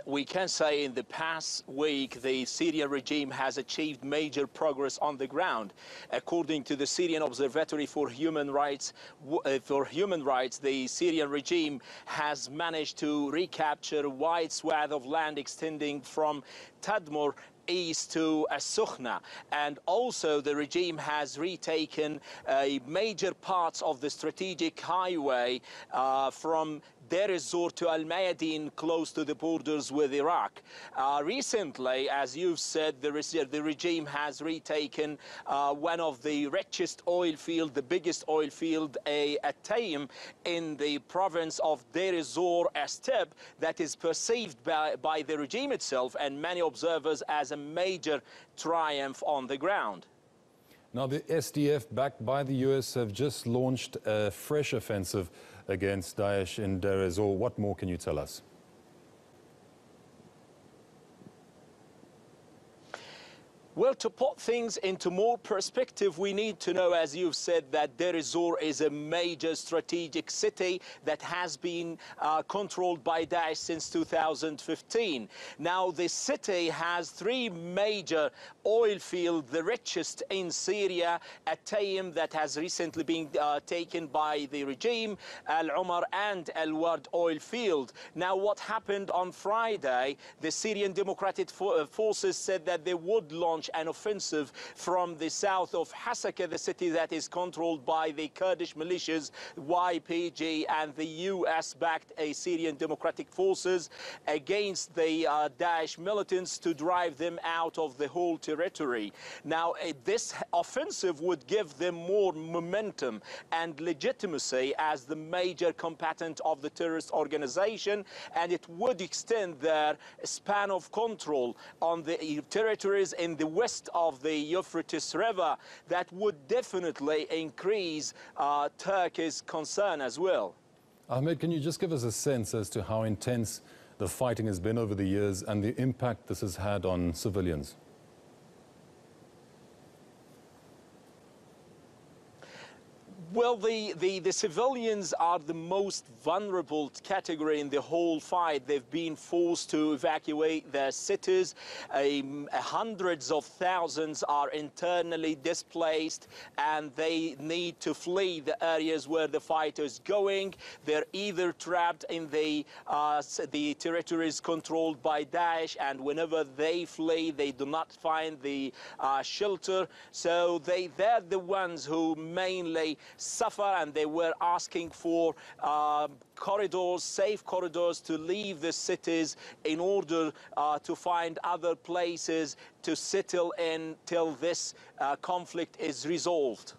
we can say in the past week, the Syrian regime has achieved major progress on the ground. According to the Syrian Observatory for Human Rights, the Syrian regime has managed to recapture a wide swath of land extending from Tadmor east to As-Sukhna, and also the regime has retaken major parts of the strategic highway from Deir Ezzor to Al-Mayadin, close to the borders with Iraq. Recently, as you've said, the regime has retaken one of the richest oil fields, the biggest oil field, at Taim, in the province of Deir Ezzor, a step that is perceived by the regime itself and many observers as a major triumph on the ground. Now, the SDF, backed by the US, have just launched a fresh offensive against Daesh in Deir Ezzor. What more can you tell us? Well, to put things into more perspective, we need to know, as you've said, that Deir Ezzor is a major strategic city that has been controlled by Daesh since 2015. Now, the city has three major oil fields, the richest in Syria, at Taim, that has recently been taken by the regime, Al-Umar and Al-Ward oil field. Now, what happened on Friday, the Syrian Democratic Forces said that they would launch an offensive from the south of Hasaka, the city that is controlled by the Kurdish militias, YPG, and the US-backed Syrian Democratic Forces, against the Daesh militants to drive them out of the whole territory. Now, this offensive would give them more momentum and legitimacy as the major combatant of the terrorist organization, and it would extend their span of control on the territories in the west of the Euphrates River. That would definitely increase Turkey's concern as well. Ahmed, can you just give us a sense as to how intense the fighting has been over the years and the impact this has had on civilians? Well, the civilians are the most vulnerable category in the whole fight. They've been forced to evacuate their cities. Hundreds of thousands are internally displaced, and they need to flee the areas where the fight is going. They're either trapped in the territories controlled by Daesh, and whenever they flee, they do not find the shelter. So they're the ones who mainly suffer, and they were asking for corridors, safe corridors, to leave the cities in order to find other places to settle in till this conflict is resolved.